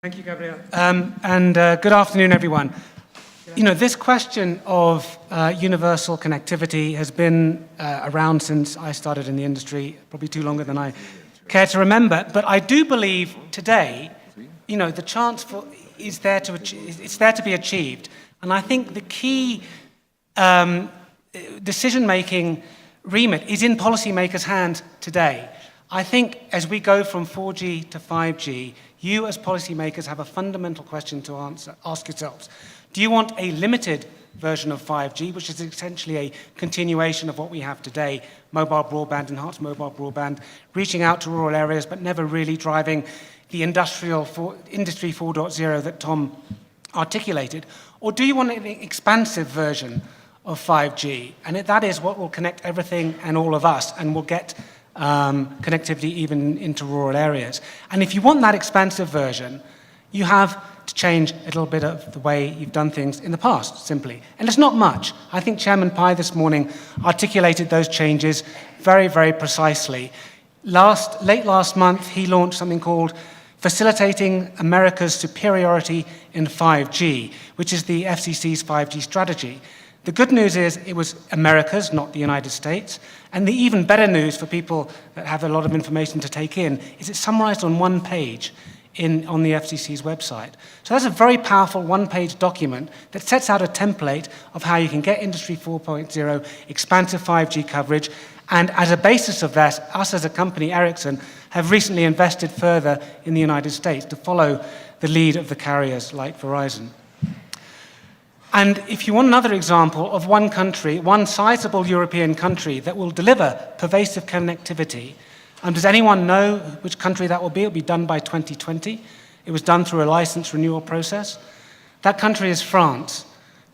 Thank you, Gabriel. Good afternoon, everyone. You know, this question of universal connectivity has been around since I started in the industry, probably too longer than I care to remember. But I do believe today, you know, the chance for it's there to be achieved. And I think the key decision-making remit is in policymakers' hands today. I think as we go from 4G to 5G, you as policymakers have a fundamental question to ask yourselves. Do you want a limited version of 5G, which is essentially a continuation of what we have today, mobile broadband, enhanced mobile broadband, reaching out to rural areas but never really driving the Industry 4.0 that Tom articulated? Or do you want an expansive version of 5G? And that is what will connect everything and all of us and will get connectivity even into rural areas. And if you want that expansive version, you have to change a little bit of the way you've done things in the past, simply. And it's not much. I think Chairman Pai this morning articulated those changes very, very precisely. Late last month, he launched something called Facilitating America's Superiority in 5G, which is the FCC's 5G strategy. The good news is it was America's, not the United States. And the even better news for people that have a lot of information to take in is it's summarized on one page on the FCC's website. So that's a very powerful one-page document that sets out a template of how you can get Industry 4.0, expansive 5G coverage, and as a basis of that, us as a company, Ericsson, have recently invested further in the United States to follow the lead of the carriers like Verizon. And if you want another example of one country, one sizable European country that will deliver pervasive connectivity, does anyone know which country that will be? It will be done by 2020. It was done through a license renewal process. That country is France.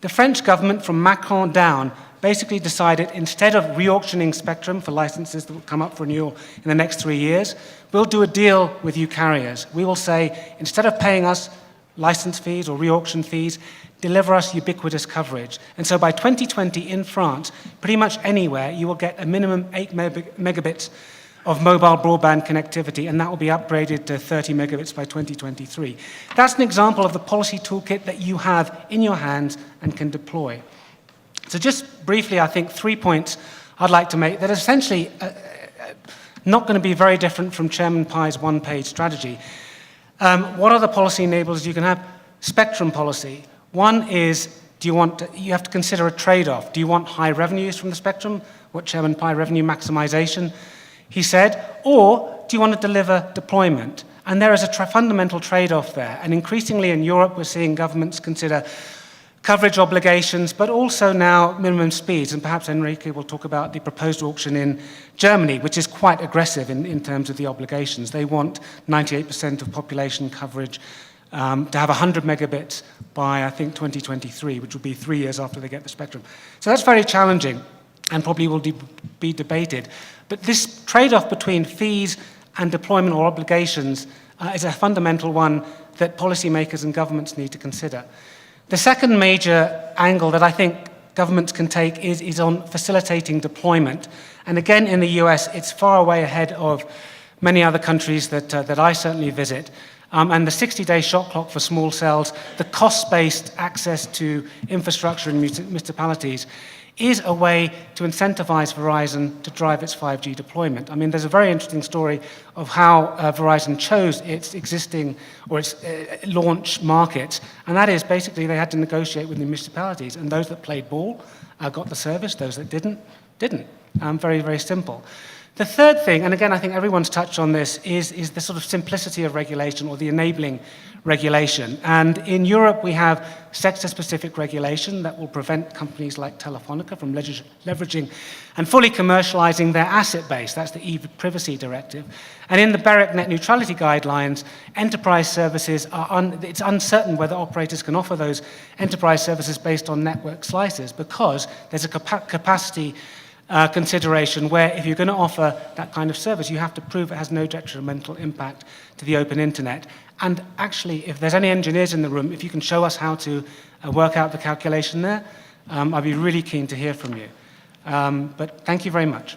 The French government, from Macron down, basically decided instead of re-auctioning spectrum for licenses that will come up for renewal in the next 3 years, we'll do a deal with you carriers. We will say, instead of paying us license fees or re-auction fees, deliver us ubiquitous coverage. And so by 2020 in France, pretty much anywhere, you will get a minimum 8 megabits of mobile broadband connectivity, and that will be upgraded to 30 megabits by 2023. That's an example of the policy toolkit that you have in your hands and can deploy. So just briefly, I think 3 points I'd like to make that are essentially not going to be very different from Chairman Pai's one-page strategy. What are the policy enablers you can have? Spectrum policy. One is, you have to consider a trade-off. Do you want high revenues from the spectrum? What Chairman Pai, revenue maximization, he said. Or do you want to deliver deployment? And there is a fundamental trade-off there. And increasingly in Europe, we're seeing governments consider coverage obligations, but also now minimum speeds. And perhaps Enrique will talk about the proposed auction in Germany, which is quite aggressive in terms of the obligations. They want 98% of population coverage to have 100 megabits by, I think, 2023, which will be 3 years after they get the spectrum. So that's very challenging and probably will be debated. But this trade-off between fees and deployment or obligations is a fundamental one that policymakers and governments need to consider. The second major angle that I think governments can take is on facilitating deployment. And again, in the US, it's far away ahead of many other countries that I certainly visit. And the 60-day shot clock for small cells, the cost-based access to infrastructure in municipalities is a way to incentivize Verizon to drive its 5G deployment. I mean, there's a very interesting story of how Verizon chose its existing or its launch markets, and that is basically they had to negotiate with the municipalities, and those that played ball got the service, those that didn't. Very, very simple. The third thing, and again, I think everyone's touched on this, is the sort of simplicity of regulation or the enabling regulation. And in Europe, we have sector-specific regulation that will prevent companies like Telefonica from leveraging and fully commercializing their asset base. That's the e-privacy directive. And in the BEREC net neutrality guidelines, enterprise services it's uncertain whether operators can offer those enterprise services based on network slices because there's a capacity consideration where if you're going to offer that kind of service, you have to prove it has no detrimental impact to the open internet. And actually, if there's any engineers in the room, if you can show us how to work out the calculation there, I'd be really keen to hear from you. But thank you very much.